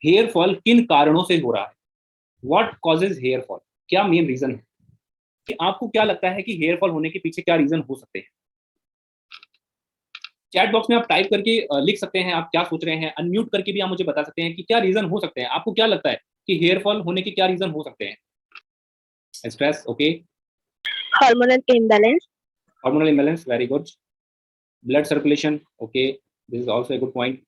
Hair fall किन कारणों से हो रहा है? What causes hair fall? क्या मेन रीजन है कि आपको क्या लगता है कि हेयर फॉल होने के पीछे क्या रीजन हो सकते हैं? चैट बॉक्स में आप टाइप करके लिख सकते हैं आप क्या सोच रहे हैं, अनम्यूट करके भी आप मुझे बता सकते हैं कि क्या रीजन हो सकते हैं, आपको क्या लगता है कि हेयर फॉल होने के क्या रीजन हो सकते हैं? Stress, okay. Hormonal imbalance. Hormonal imbalance, very good. Blood circulation, okay, this is also a good point.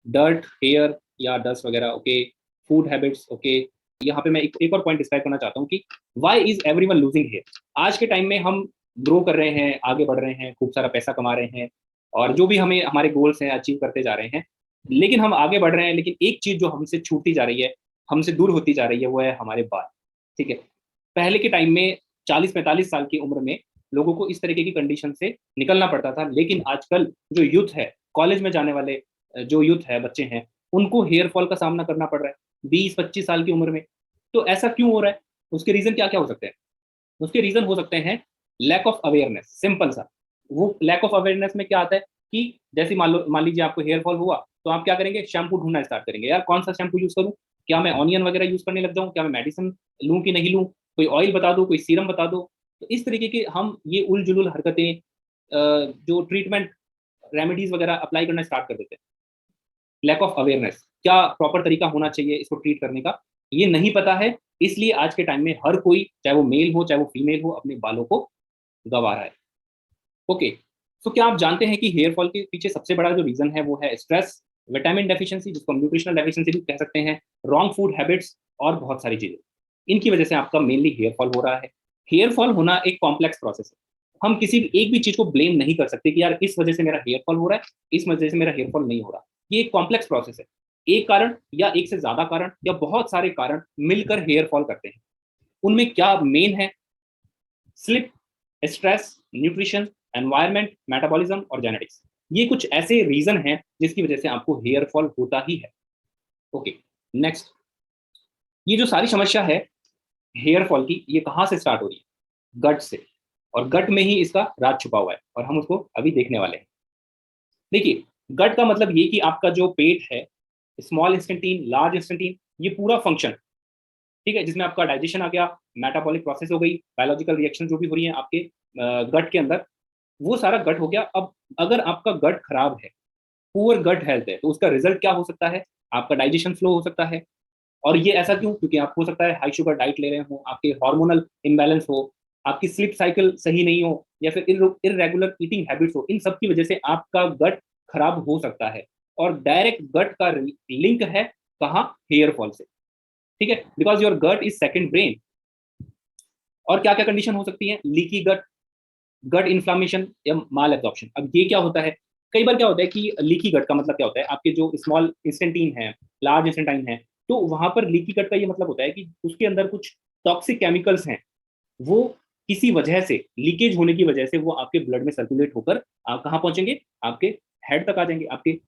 Dirt hair या डस्ट वगैरह, ओके। Food habits, okay. यहाँ पे मैं एक और पॉइंट डिस्क्राइब करना चाहता हूँ कि why is everyone losing hair. आज के टाइम में हम ग्रो कर रहे हैं, आगे बढ़ रहे हैं, खूब सारा पैसा कमा रहे हैं और जो भी हमें हमारे गोल्स हैं अचीव करते जा रहे हैं, लेकिन हम आगे बढ़ रहे हैं, लेकिन एक चीज जो हमसे छूटती जा रही है, हमसे दूर होती जा रही है, वो है हमारे बाल। ठीक है। पहले के टाइम में 40-45 साल की उम्र में लोगों को इस तरीके की कंडीशन से निकलना पड़ता था, लेकिन आजकल जो यूथ है, कॉलेज में जाने वाले जो यूथ है, बच्चे हैं, उनको हेयर फॉल का सामना करना पड़ रहा है 20-25 साल की उम्र में। तो ऐसा क्यों हो रहा है? उसके रीजन क्या क्या हो सकते हैं? उसके रीजन हो सकते हैं लैक ऑफ अवेयरनेस, सिंपल सा। वो लैक ऑफ अवेयरनेस में क्या आता है कि जैसे मान लीजिए आपको हेयर फॉल हुआ, तो आप क्या करेंगे? शैम्पू ढूंढना स्टार्ट करेंगे, यार कौन सा शैम्पू यूज करूं, क्या मैं ऑनियन वगैरह यूज करने लग जाऊं, क्या मैं मेडिसिन लूं कि नहीं लूं, कोई ऑयल बता दो, कोई सीरम बता दो। तो इस तरीके के हम ये उल जुलूल हरकतें, जो ट्रीटमेंट रेमेडीज वगैरह अप्लाई करना स्टार्ट कर देते हैं। लैक ऑफ अवेयरनेस, क्या प्रॉपर तरीका होना चाहिए इसको ट्रीट करने का, ये नहीं पता है। इसलिए आज के टाइम में हर कोई, चाहे वो मेल हो चाहे वो फीमेल हो, अपने बालों को गंवा रहा है। ओके। तो क्या आप जानते हैं कि हेयर फॉल के पीछे सबसे बड़ा जो रीजन है वो है स्ट्रेस, विटामिन डेफिशिएंसी, जिसको हम न्यूट्रिशनल डेफिशिएंसी भी कह सकते हैं, रॉन्ग फूड हैबिट्स और बहुत सारी चीजें। इनकी वजह से आपका मेनली हेयर फॉल हो रहा है। हेयर फॉल होना एक कॉम्प्लेक्स प्रोसेस है। हम किसी भी एक भी चीज को ब्लेम नहीं कर सकते कि यार इस वजह से मेरा हेयर फॉल हो रहा है, इस वजह से मेरा हेयर फॉल नहीं हो रहा। ये एक कॉम्प्लेक्स प्रोसेस है। एक कारण या एक से ज्यादा कारण या बहुत सारे कारण मिलकर हेयर फॉल करते हैं। उनमें क्या मेन है? Slip, stress, nutrition, environment, metabolism और जेनेटिक्स। ये कुछ ऐसे रीजन हैं जिसकी वजह से आपको हेयर फॉल होता ही है। Okay, next. ये जो सारी समस्या है हेयर फॉल की, ये कहाँ से स्टार्ट हो रही है? गट से। और गट में ही इसका राज छुपा हुआ है और हम उसको अभी देखने वाले हैं। देखिए, गट का मतलब ये कि आपका जो पेट है, स्मॉल इंस्टेंटीन, लार्ज इंस्टेंटीन, ये पूरा फंक्शन, ठीक है, जिसमें आपका डाइजेशन आ गया, मेटाबॉलिक प्रोसेस हो गई, बायोलॉजिकल रिएक्शन जो भी हो रही है आपके गट के अंदर, वो सारा गट हो गया। अब अगर आपका गट खराब है, पुअर गट हेल्थ है, तो उसका रिजल्ट क्या हो सकता है? आपका डाइजेशन स्लो हो सकता है। और ये ऐसा क्यों? क्योंकि आप हो सकता है हाई शुगर डाइट ले रहे हो, आपके हार्मोनल इम्बैलेंस हो, आपकी स्लीप साइकिल सही नहीं हो, या फिर इरेगुलर ईटिंग हैबिट्स हो। इन सब की वजह से आपका गट खराब हो सकता है। और डायरेक्ट गट का लिंक है कहाँ? हेयर फॉल से। ठीक है, because your gut is second brain. और क्या क्या कंडीशन हो सकती है? लीकी गट, गट इन्फ्लामेशन या माल एब्जॉर्प्शन। अब ये क्या होता है? कई बार क्या होता है कि लीकी गट का मतलब क्या होता है? आपके जो स्मॉल इंस्टेंटीन है, लार्ज इंस्टेंटाइन है, तो वहां पर लीकी गट का ये मतलब होता है कि उसके अंदर कुछ टॉक्सिक केमिकल्स हैं, वो किसी वजह से, लीकेज होने की वजह से वो आपके ब्लड में सर्कुलेट होकर आप कहाँ पहुंचेंगे? आपके हेड तक आ जाएंगे, आपके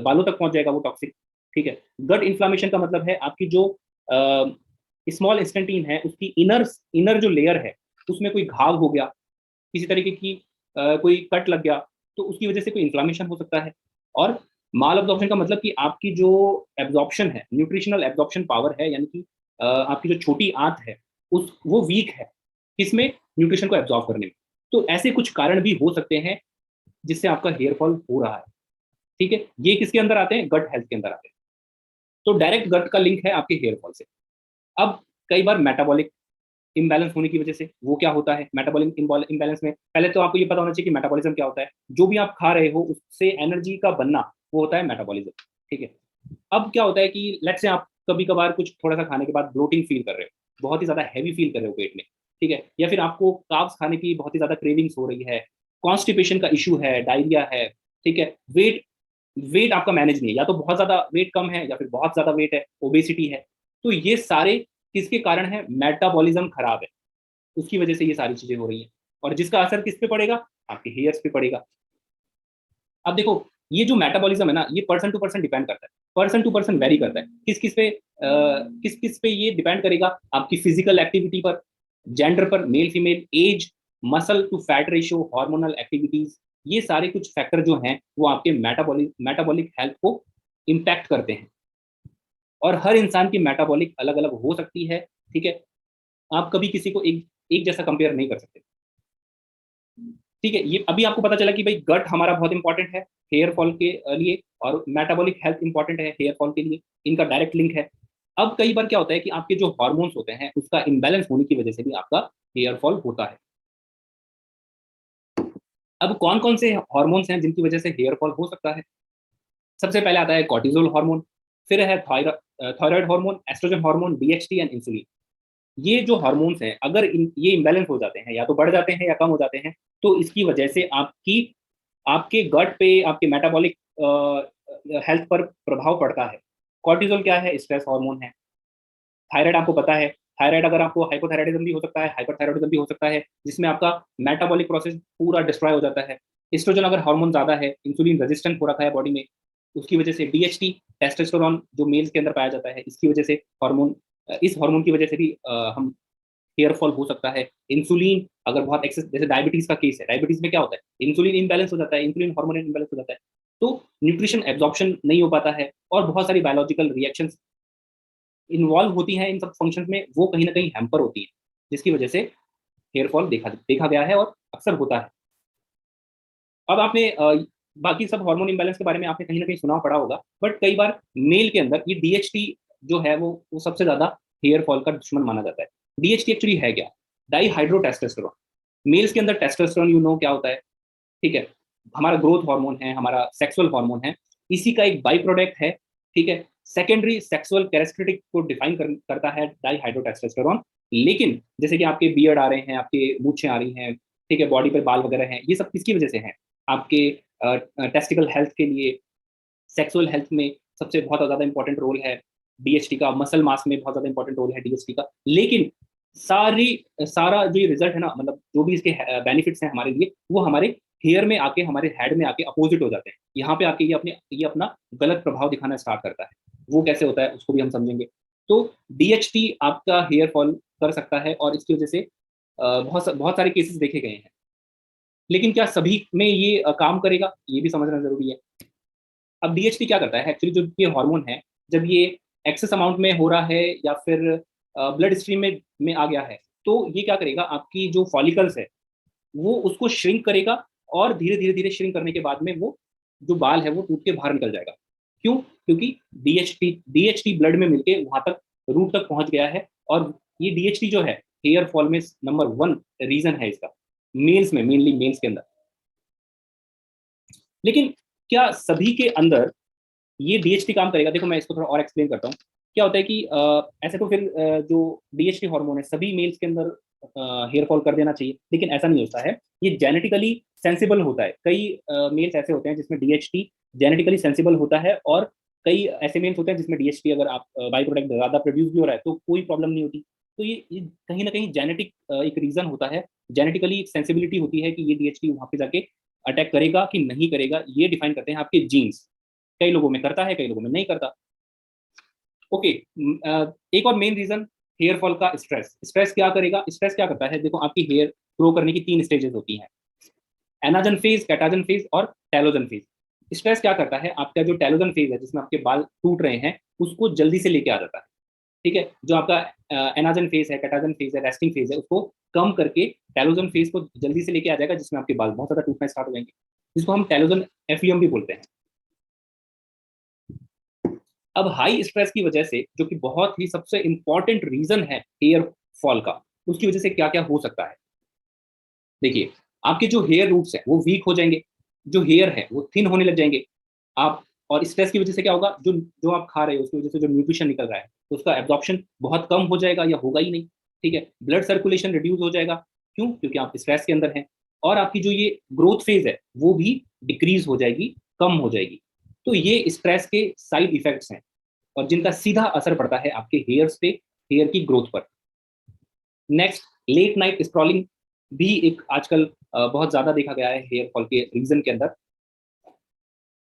बालों तक पहुंच जाएगा वो टॉक्सिक। ठीक है। गट इन्फ्लामेशन का मतलब है आपकी जो स्मॉल इंस्टेंटीन है, उसकी इनर इनर जो लेयर है, उसमें कोई घाव हो गया, किसी तरीके की कोई कट लग गया, तो उसकी वजह से कोई इन्फ्लामेशन हो सकता है। और माल एब्जॉर्प्शन का मतलब कि आपकी जो एब्जॉर्प्शन है, न्यूट्रिशनल एब्जॉर्प्शन पावर है, यानी कि आपकी जो छोटी आंत है, उस वो वीक है किसमें? न्यूट्रिशन को एब्जॉर्ब करने में। तो ऐसे कुछ कारण भी हो सकते हैं जिससे आपका हेयर फॉल हो रहा है। ठीक है, ये किसके अंदर आते हैं? गट हेल्थ के अंदर आते हैं। तो डायरेक्ट गट का लिंक है आपके हेयर फॉल से। अब कई बार मेटाबॉलिक इम्बैलेंस होने की वजह से वो क्या होता है? मेटाबॉलिक इम्बैलेंस में पहले तो आपको ये पता होना चाहिए कि मेटाबॉलिज्म क्या होता है। जो भी आप खा रहे हो उससे एनर्जी का बनना, वो होता है मेटाबॉलिज्म। ठीक है। अब क्या होता है कि लेट्स से आप कभी कभार कुछ थोड़ा सा खाने के बाद ब्लोटिंग फील कर रहे हो, बहुत ही ज्यादा हैवी फील कर रहे हो पेट में, ठीक है, या फिर आपको कार्ब्स खाने की बहुत ही ज्यादा क्रेविंग्स हो रही है, कॉन्स्टिपेशन का इशू है, डायरिया है, ठीक है, वेट वेट आपका मैनेज नहीं है, या तो बहुत ज्यादा वेट कम है या फिर बहुत ज्यादा वेट है, ओबेसिटी है। तो ये सारे किसके कारण है? मेटाबॉलिज्म खराब है, उसकी वजह से ये सारी चीजें हो रही हैं। और जिसका असर किस पे पड़ेगा? आपके हेयर्स पे पड़ेगा। अब देखो, ये जो मेटाबॉलिज्म है ना, ये पर्सन टू पर्सन डिपेंड करता है, पर्सन टू पर्सन वेरी करता है। किस किस पे ये डिपेंड करेगा? आपकी फिजिकल एक्टिविटी पर, जेंडर पर, male female, age, muscle to fat ratio, hormonal activities. ये सारे कुछ फैक्टर जो हैं वो आपके मेटाबॉलिक हेल्थ को इम्पैक्ट करते हैं। और हर इंसान की मेटाबॉलिक अलग अलग हो सकती है, ठीक है। आप कभी किसी को एक जैसा कंपेयर नहीं कर सकते, ठीक है। ये अभी आपको पता चला कि भाई गट हमारा बहुत इंपॉर्टेंट है हेयर फॉल के लिए, और मेटाबॉलिक हेल्थ इंपॉर्टेंट है हेयर फॉल के लिए, इनका डायरेक्ट लिंक है। अब कई बार क्या होता है कि आपके जो हार्मोन्स होते हैं उसका इम्बैलेंस होने की वजह से भी आपका हेयर फॉल होता है। अब कौन कौन से हार्मोन्स हैं जिनकी वजह से हेयर फॉल हो सकता है? सबसे पहले आता है कॉर्टिजोल हार्मोन, फिर है thyroid hormone, estrogen hormone, DHT and insulin. ये जो हार्मोन्स हैं अगर ये इम्बैलेंस हो जाते हैं, या तो बढ़ जाते हैं या कम हो जाते हैं, तो इसकी वजह से आपकी आपके गट पे, आपके मेटाबॉलिक हेल्थ पर प्रभाव पड़ता है। कॉर्टिजोल क्या है? स्ट्रेस हार्मोन है। थायराइड आपको पता है, थायराइड अगर आपको हाइपोथायराइडिज्म भी हो सकता है, हाइपरथायराइडिज्म भी हो सकता है, जिसमें आपका मेटाबॉलिक प्रोसेस पूरा डिस्ट्रॉय हो जाता है। एस्ट्रोजन अगर हार्मोन ज्यादा है, इंसुलिन रेजिस्टेंट हो रखा है बॉडी में, उसकी वजह से डीएचटी, टेस्टोस्टेरोन जो मेल्स के अंदर पाया जाता है, इसकी वजह से हार्मोन, इस हार्मोन की वजह से भी हम हेयर फॉल हो सकता है। इंसुलिन अगर बहुत एक्सेस, जैसे डायबिटीज का केस है, डायबिटीज में क्या होता है, इंसुलिन इम्बैलेंस हो जाता है, इंसुलिन हार्मोन इम्बैलेंस हो जाता है, तो न्यूट्रिशन एब्जॉर्प्शन नहीं हो पाता है, और बहुत सारी बायोलॉजिकल रिएक्शंस इन्वॉल्व होती हैं इन सब फंक्शंस में, वो कहीं ना कहीं हैम्पर होती है, जिसकी वजह से हेयर फॉल देखा देखा गया है और अक्सर होता है। अब आपने बाकी सब हार्मोन इम्बैलेंस के बारे में आपने कहीं ना कहीं सुना पड़ा होगा, बट कई बार मेल के अंदर ये डीएचटी जो है वो सबसे ज्यादा हेयर फॉल का दुश्मन माना जाता है। डीएचटी एक्चुअली है क्या? डाईहाइड्रोटेस्टोस्टेरोन। मेल्स के अंदर टेस्टोस्टेरोन यू नो क्या होता है, ठीक है, हमारा ग्रोथ हार्मोन है, हमारा सेक्सुअल हार्मोन है, इसी का एक बाई प्रोडक्ट है, ठीक है। सेकेंडरी सेक्सुअल कैरेक्टरिस्टिक को डिफाइन करता है डाईहाइड्रोटेस्टोस्टेरोन। लेकिन जैसे कि आपके बियर्ड आ रहे हैं, आपके मूछें आ रही हैं, ठीक है, बॉडी पर बाल वगैरह हैं, ये सब किसकी वजह से हैं? आपके टेस्टिकल हेल्थ के लिए, सेक्सुअल हेल्थ में सबसे बहुत ज़्यादा इंपॉर्टेंट रोल है डीएचटी का, मसल मास में बहुत ज़्यादा इंपॉर्टेंट रोल है डीएचटी का। लेकिन सारी सारा जो ये रिजल्ट है ना, मतलब जो भी इसके बेनिफिट्स हैं हमारे लिए, वो हमारे हेयर में आके, हमारे हेड में आके अपोजिट हो जाते हैं। यहाँ पे आके ये अपना गलत प्रभाव दिखाना स्टार्ट करता है। वो कैसे होता है उसको भी हम समझेंगे। तो डीएचटी आपका हेयर फॉल कर सकता है, और इसकी वजह से बहुत सारे केसेस देखे गए हैं। लेकिन क्या सभी में ये काम करेगा, ये भी समझना जरूरी है। अब डीएचटी क्या करता है एक्चुअली, जो ये हार्मोन है, जब ये एक्सेस अमाउंट में हो रहा है या फिर ब्लड स्ट्रीम में आ गया है, तो ये क्या करेगा, आपकी जो फॉलिकल्स है वो उसको श्रिंक करेगा, और धीरे धीरे धीरे श्रिंक करने के बाद में वो जो बाल है वो टूट के बाहर निकल जाएगा। क्यों? क्योंकि डीएचटी ब्लड में मिलके वहां तक, रूट तक पहुंच गया है। और ये डीएचटी जो है हेयर फॉल में नंबर वन रीजन है इसका, मेल्स में, मेनली मेल्स के अंदर। लेकिन क्या सभी के अंदर ये डीएचटी काम करेगा? देखो मैं इसको थोड़ा और एक्सप्लेन करता हूँ। क्या होता है कि ऐसे तो फिर जो डीएचटी हार्मोन है सभी मेल्स के अंदर हेयर फॉल कर देना चाहिए, लेकिन ऐसा नहीं होता है। ये जेनेटिकली सेंसिबल होता है। कई मेल्स ऐसे होते हैं जिसमें डीएचटी जेनेटिकली सेंसिबल होता है, और कई ऐसे मेल्स होते हैं जिसमें डीएचटी अगर आप बाई प्रोडक्ट ज़्यादा प्रोड्यूस भी हो रहा है तो कोई प्रॉब्लम नहीं होती। तो ये कहीं ना कहीं जेनेटिक एक रीजन होता है, जेनेटिकली एक सेंसिबिलिटी होती है कि ये डीएचटी वहाँ पे जाके अटैक करेगा कि नहीं करेगा, ये डिफाइन करते हैं आपके जीन्स। कई लोगों में करता है, कई लोगों में नहीं करता। ओके, एक और मेन रीजन हेयर फॉल का स्ट्रेस। स्ट्रेस क्या करेगा? स्ट्रेस क्या करता है, देखो आपकी हेयर ग्रो करने की 3 स्टेजेस होती हैं, एनाजन फेज, कैटाजन फेज और टेलोजन फेज। स्ट्रेस क्या करता है, आपका जो टेलोजन फेज है जिसमें आपके बाल टूट रहे हैं उसको जल्दी से लेके आ जाता है, ठीक है। जो आपका एनाजन फेज है, कैटाजन फेज है, रेस्टिंग फेज है, उसको कम करके टेलोजन फेज को जल्दी से लेके आ जाएगा, जिसमें आपके बाल बहुत ज्यादा टूटना स्टार्ट हो जाएंगे, जिसको हम टेलोजन एफियम भी बोलते हैं। अब हाई स्ट्रेस की वजह से, जो कि बहुत ही सबसे इंपॉर्टेंट रीजन है हेयर फॉल का, उसकी वजह से क्या क्या हो सकता है? देखिए, आपके जो हेयर रूट्स हैं वो वीक हो जाएंगे, जो हेयर है वो थिन होने लग जाएंगे आप। और स्ट्रेस की वजह से क्या होगा, जो जो आप खा रहे हो उसकी वजह से जो न्यूट्रिशन निकल रहा है तो उसका एब्जॉर्प्शन बहुत कम हो जाएगा या होगा ही नहीं, ठीक है। ब्लड सर्कुलेशन रिड्यूस हो जाएगा। क्यों? क्योंकि आप स्ट्रेस के अंदर हैं। और आपकी जो ये ग्रोथ फेज है वो भी डिक्रीज हो जाएगी, कम हो जाएगी। तो ये स्ट्रेस के साइड इफेक्ट्स हैं, और जिनका सीधा असर पड़ता है आपके हेयर्स पे, हेयर की ग्रोथ पर। नेक्स्ट, लेट नाइट स्क्रॉलिंग भी एक आजकल बहुत ज्यादा देखा गया है हेयर फॉल के रीजन के अंदर।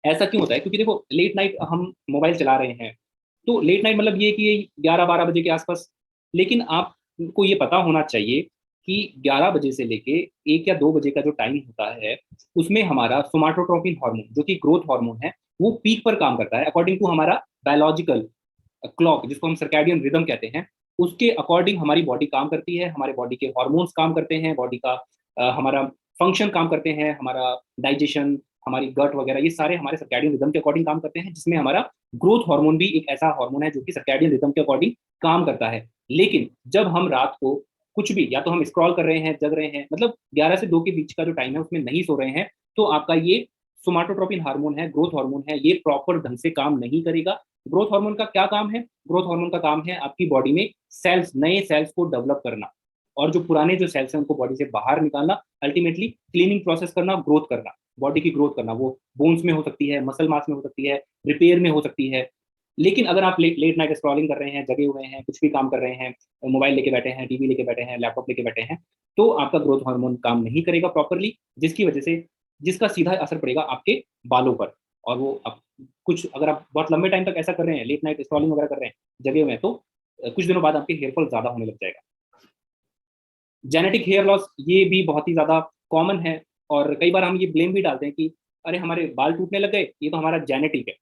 ऐसा क्यों होता है? क्योंकि देखो लेट नाइट हम मोबाइल चला रहे हैं, तो लेट नाइट मतलब ये कि 11-12 बजे के आसपास। लेकिन आपको ये पता होना चाहिए कि 11 बजे से लेके 1 या 2 बजे का जो टाइम होता है उसमें हमारा सोमाटोट्रोपिन हार्मोन, जो कि ग्रोथ हार्मोन है, वो पीक पर काम करता है अकॉर्डिंग टू हमारा बायोलॉजिकल क्लॉक, जिसको हम सर्कैडियन रिदम कहते हैं, उसके अकॉर्डिंग हमारी बॉडी काम करती है, हमारे बॉडी के हार्मोन्स काम करते हैं, बॉडी का हमारा फंक्शन काम करते हैं, हमारा डाइजेशन, हमारी गट वगैरह, ये सारे हमारे सर्कैडियन रिदम के अकॉर्डिंग काम करते हैं, जिसमें हमारा ग्रोथ हार्मोन भी एक ऐसा हार्मोन है जो कि सर्कैडियन रिदम के अकॉर्डिंग काम करता है। लेकिन जब हम रात को कुछ भी, या तो हम स्क्रॉल कर रहे हैं, जग रहे हैं, मतलब 11 से 2 के बीच का जो टाइम है उसमें नहीं सो रहे हैं, तो आपका ये सोमाटोट्रोपिन हार्मोन है, ग्रोथ हार्मोन है, ये प्रॉपर ढंग से काम नहीं करेगा। ग्रोथ हार्मोन का क्या काम है? ग्रोथ हार्मोन का काम है आपकी बॉडी में सेल्स, नए सेल्स को डेवलप करना, और जो पुराने जो सेल्स हैं उनको बॉडी से बाहर निकालना, अल्टीमेटली क्लीनिंग प्रोसेस करना, ग्रोथ करना, बॉडी की ग्रोथ करना। वो बोन्स में हो सकती है, मसल मास में हो सकती है, रिपेयर में हो सकती है। लेकिन अगर आप लेट नाइट स्क्रॉलिंग कर रहे हैं, जगे हुए हैं, कुछ भी काम कर रहे हैं, मोबाइल लेके बैठे हैं, टीवी लेके बैठे हैं, लैपटॉप लेके बैठे हैं, तो आपका ग्रोथ हार्मोन काम नहीं करेगा प्रॉपरली, जिसकी वजह से, जिसका सीधा असर पड़ेगा आपके बालों पर। और वो आप कुछ, अगर आप बहुत लंबे टाइम तक ऐसा कर रहे हैं, लेट नाइट स्क्रॉलिंग वगैरह कर रहे हैं, जगे हुए हैं, तो कुछ दिनों बाद आपके हेयर फॉल ज्यादा होने लग जाएगा। जेनेटिक हेयर लॉस, ये भी बहुत ही ज़्यादा कॉमन है, और कई बार हम ये ब्लेम भी डालते हैं कि अरे हमारे बाल टूटने लग गए, ये तो हमारा जेनेटिक है।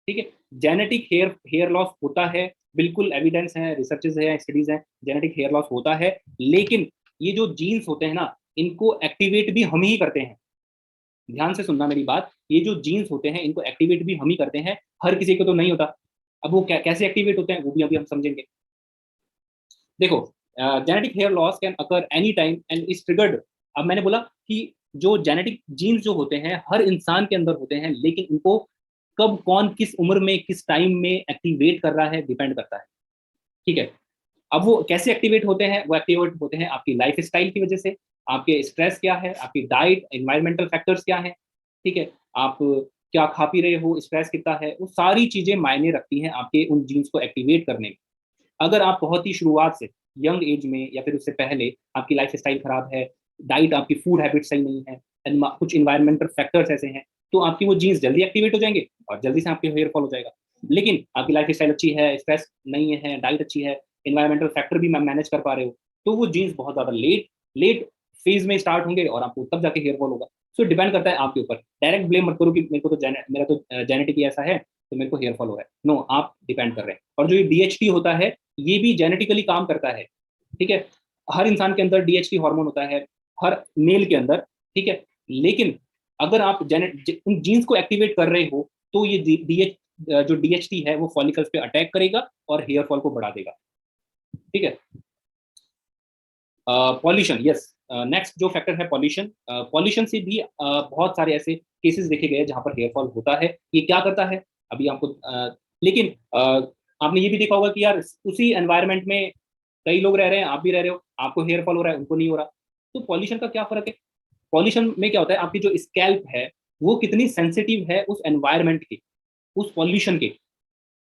ठीक है, जेनेटिक हेयर हेयर लॉस होता है, बिल्कुल एविडेंस है, रिसर्चेज है, स्टडीज हैं, जेनेटिक हेयर लॉस होता है। लेकिन ये जो जीन्स होते हैं ना, इनको एक्टिवेट भी हम ही करते हैं। ध्यान से सुनना मेरी बात, ये जो जीन्स होते हैं इनको एक्टिवेट भी हम ही करते हैं, हर किसी को तो नहीं होता। अब वो कैसे एक्टिवेट होते हैं वो भी अभी हम समझेंगे। देखो, genetic hair loss can occur any time and is triggered. अब मैंने बोला कि जो जेनेटिक जीन्स जो होते हैं हर इंसान के अंदर होते हैं, लेकिन उनको कब कौन किस उम्र में किस टाइम में एक्टिवेट कर रहा है डिपेंड करता है। ठीक है, अब वो कैसे एक्टिवेट होते हैं? वो एक्टिवेट होते हैं आपकी लाइफ स्टाइल की वजह से, आपके स्ट्रेस क्या है, आपकी डाइट, एनवायरमेंटल फैक्टर्स क्या है, ठीक है, आप क्या खा पी रहे हो, स्ट्रेस कितना है, वो सारी चीजें मायने रखती हैं आपके उन जीन्स को एक्टिवेट करने में। अगर आप बहुत ही शुरुआत से, यंग एज में या फिर उससे पहले आपकी लाइफ स्टाइल खराब है, डाइट, आपकी फूड हैबिट सही नहीं है, कुछ इन्वायरमेंटल फैक्टर्स ऐसे हैं, तो आपकी वो जीन्स जल्दी एक्टिवेट हो जाएंगे और जल्दी से आपके हेयर फॉल हो जाएगा। लेकिन आपकी लाइफ स्टाइल अच्छी है, स्ट्रेस नहीं है, डाइट अच्छी है, इन्वायरमेंटल फैक्टर भी मैनेज कर पा रहे हो, तो वो जीन्स बहुत ज़्यादा लेट लेट फेज में स्टार्ट होंगे और आपको तब जाके हेयर फॉल होगा। सो डिपेंड करता है आपके ऊपर। डायरेक्ट ब्लेम मत करो कि मेरे को तो मेरा तो जेनेटिक ही ऐसा है तो मेरे को हेयर फॉल हो रहा है। नो, आप डिपेंड कर रहे हैं। और जो ये डीएचटी होता है, ये भी जेनेटिकली काम करता है। ठीक है, हर इंसान के अंदर डीएचटी हार्मोन होता है, हर मेल के अंदर। ठीक है, लेकिन अगर आप उन जीन्स को एक्टिवेट कर रहे हो, तो ये डीएच जो डीएचटी है वो फॉलिकल्स पे अटैक करेगा और हेयर फॉल को बढ़ा देगा। ठीक है, पॉल्यूशन, यस, नेक्स्ट जो फैक्टर है पॉल्यूशन। पॉल्यूशन से भी बहुत सारे ऐसे केसेस देखे गए जहां पर हेयर फॉल होता है। ये क्या करता है अभी आपको, लेकिन आपने ये भी देखा होगा कि यार उसी एनवायरनमेंट में कई लोग रह रहे हैं, आप भी रह रहे हो, आपको हेयर फॉल हो रहा है, उनको नहीं हो रहा। तो पॉल्यूशन का क्या फर्क है? पॉल्यूशन में क्या होता है, आपकी जो स्कैल्प है वो कितनी सेंसिटिव है उस एनवायरनमेंट के, उस पॉल्यूशन के।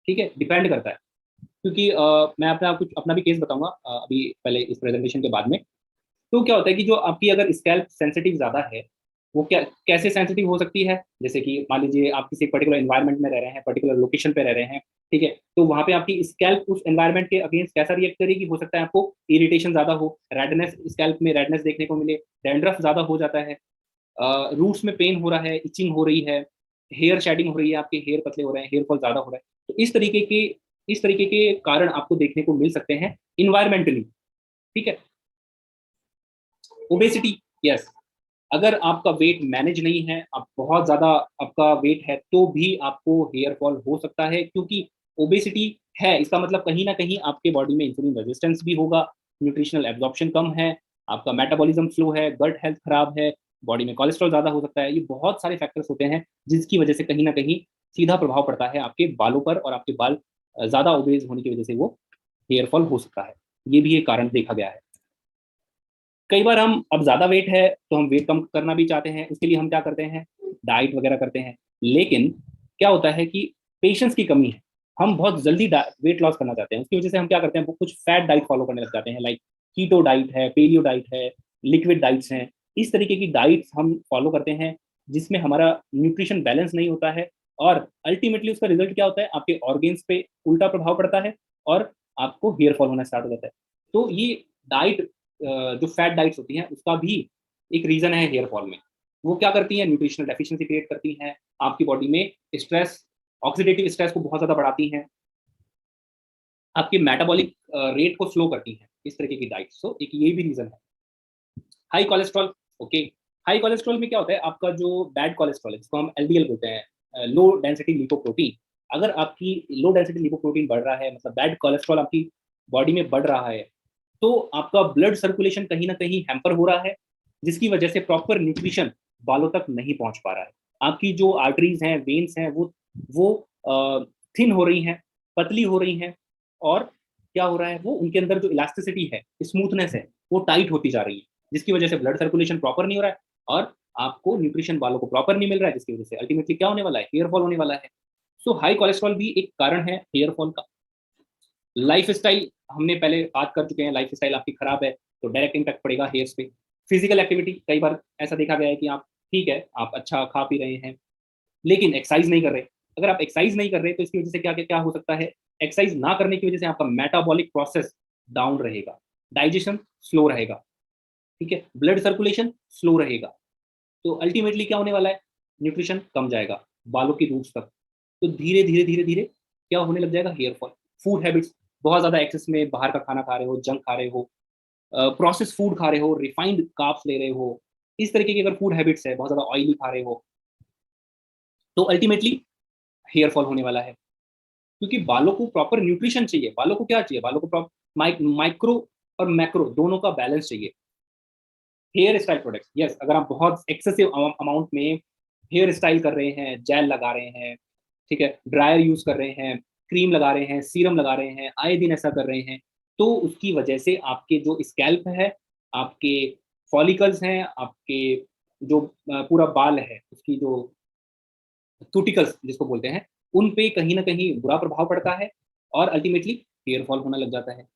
ठीक है, डिपेंड करता है। क्योंकि मैं अपना कुछ अपना भी केस बताऊंगा अभी, पहले इस प्रेजेंटेशन के बाद में। तो क्या होता है कि जो आपकी अगर स्कैल्प सेंसिटिव ज़्यादा है, वो क्या कैसे सेंसिटिव हो सकती है? जैसे कि मान लीजिए आप किसी पर्टिकुलर एनवायरनमेंट में रह रहे हैं, पर्टिकुलर लोकेशन पे रह रहे हैं, ठीक है, तो वहाँ पे आपकी स्कैल्प उस एनवायरनमेंट के अगेंस्ट कैसा रिएक्ट करेगी? हो सकता है आपको इरिटेशन ज़्यादा हो, रेडनेस, स्कैल्प में रेडनेस देखने को मिले, डैंड्रफ ज़्यादा हो जाता है, रूट्स में पेन हो रहा है, इचिंग हो रही है, हेयर शेडिंग हो रही है, आपके हेयर पतले हो रहे हैं, हेयर फॉल ज़्यादा हो रहा है। तो इस तरीके के कारण आपको देखने को मिल सकते हैं इन्वायरमेंटली। ठीक है, ओबेसिटी, यस, अगर आपका वेट मैनेज नहीं है, आप बहुत ज़्यादा आपका वेट है, तो भी आपको हेयर फॉल हो सकता है, क्योंकि ओबेसिटी है, इसका मतलब कहीं ना कहीं आपके बॉडी में इंसुलिन रेजिस्टेंस भी होगा, न्यूट्रिशनल एब्जॉर्प्शन कम है, आपका मेटाबॉलिज्म स्लो है, गट हेल्थ खराब है, बॉडी में कोलेस्ट्रॉल ज़्यादा हो सकता है। ये बहुत सारे फैक्टर्स होते हैं जिसकी वजह से कहीं ना कहीं सीधा प्रभाव पड़ता है आपके बालों पर, और आपके बाल ज़्यादा ओबेज होने की वजह से वो हेयर फॉल हो सकता है। ये भी एक कारण देखा गया है। कई बार हम, अब ज्यादा वेट है तो हम वेट कम करना भी चाहते हैं, उसके लिए हम क्या करते हैं, डाइट वगैरह करते हैं। लेकिन क्या होता है कि पेशेंस की कमी है, हम बहुत जल्दी वेट लॉस करना चाहते हैं, उसकी वजह से हम क्या करते हैं, वो कुछ फैट डाइट फॉलो करने लग जाते हैं, लाइक कीटो डाइट है, पेलियो डाइट है, लिक्विड डाइट्स हैं। इस तरीके की डाइट्स हम फॉलो करते हैं जिसमें हमारा न्यूट्रिशन बैलेंस नहीं होता है, और अल्टीमेटली उसका रिजल्ट क्या होता है, आपके ऑर्गेन्स पे उल्टा प्रभाव पड़ता है और आपको हेयर फॉल होना स्टार्ट हो जाता है। तो ये डाइट, जो फैट डाइट्स होती हैं उसका भी एक रीजन है हेयर फॉल में। वो क्या करती हैं, न्यूट्रिशनल डेफिशिएंसी क्रिएट करती हैं आपकी बॉडी में, स्ट्रेस, ऑक्सीडेटिव स्ट्रेस को बहुत ज़्यादा बढ़ाती हैं, आपके मेटाबॉलिक रेट को स्लो करती हैं इस तरीके की डाइट। सो एक ये भी रीजन है। High cholesterol, okay, high cholesterol में क्या होता है, आपका जो बैड कोलेस्ट्रॉल है जिसको हम एलडीएल बोलते हैं, लो डेंसिटी लिपोप्रोटीन, अगर आपकी लो डेंसिटी लिपोप्रोटीन बढ़ रहा है, मतलब बैड कोलेस्ट्रॉल आपकी बॉडी में बढ़ रहा है, तो आपका ब्लड सर्कुलेशन कहीं ना कहीं हैम्पर हो रहा है, जिसकी वजह से प्रॉपर न्यूट्रिशन बालों तक नहीं पहुंच पा रहा है। आपकी जो आर्टरीज हैं, वेन्स हैं, वो थिन हो रही हैं, पतली हो रही हैं, और क्या हो रहा है, वो उनके अंदर जो इलास्टिसिटी है, स्मूथनेस है, वो टाइट होती जा रही है, जिसकी वजह से ब्लड सर्कुलेशन प्रॉपर नहीं हो रहा है, और आपको न्यूट्रिशन बालों को प्रॉपर नहीं मिल रहा है, जिसकी वजह से अल्टीमेटली क्या होने वाला है, हेयर फॉल होने वाला है। सो हाई कोलेस्ट्रॉल भी एक कारण है हेयर फॉल का। लाइफ स्टाइल हमने पहले बात कर चुके हैं, लाइफ स्टाइल आपकी खराब है तो डायरेक्ट इम्पैक्ट पड़ेगा हेयर्स पे। फिजिकल एक्टिविटी, कई बार ऐसा देखा गया है कि आप ठीक है, आप अच्छा खा पी रहे हैं, लेकिन एक्सरसाइज नहीं कर रहे। अगर आप एक्सरसाइज नहीं कर रहे तो इसकी वजह से क्या क्या क्या हो सकता है, एक्सरसाइज ना करने की वजह से आपका मेटाबॉलिक प्रोसेस डाउन रहेगा, डाइजेशन स्लो रहेगा, ठीक है, ब्लड सर्कुलेशन स्लो रहेगा, तो अल्टीमेटली क्या होने वाला है, न्यूट्रिशन कम जाएगा बालों की रूट्स तक, तो धीरे धीरे धीरे धीरे क्या होने लग जाएगा, हेयर फॉल। फूड हैबिट्स, बहुत ज़्यादा एक्सेस में बाहर का खाना खा रहे हो, जंक खा रहे हो, प्रोसेस फूड खा रहे हो, रिफाइंड कार्ब्स ले रहे हो, इस तरीके की अगर फूड हैबिट्स है, बहुत ज़्यादा ऑयली खा रहे हो, तो अल्टीमेटली हेयर फॉल होने वाला है। क्योंकि बालों को प्रॉपर न्यूट्रिशन चाहिए, बालों को क्या चाहिए, बालों को प्रॉपर माइक्रो और मैक्रो दोनों का बैलेंस चाहिए। हेयर स्टाइल प्रोडक्ट्स, यस, अगर आप बहुत एक्सेसिव अमाउंट में हेयर स्टाइल कर रहे हैं, जेल लगा रहे हैं, ठीक है, ड्रायर यूज कर रहे हैं, क्रीम लगा रहे हैं, सीरम लगा रहे हैं, आए दिन ऐसा कर रहे हैं, तो उसकी वजह से आपके जो स्कैल्प है, आपके फॉलिकल्स हैं, आपके जो पूरा बाल है, उसकी जो क्यूटिकल्स जिसको बोलते हैं, उन पे कहीं ना कहीं बुरा प्रभाव पड़ता है, और अल्टीमेटली हेयर फॉल होने लग जाता है।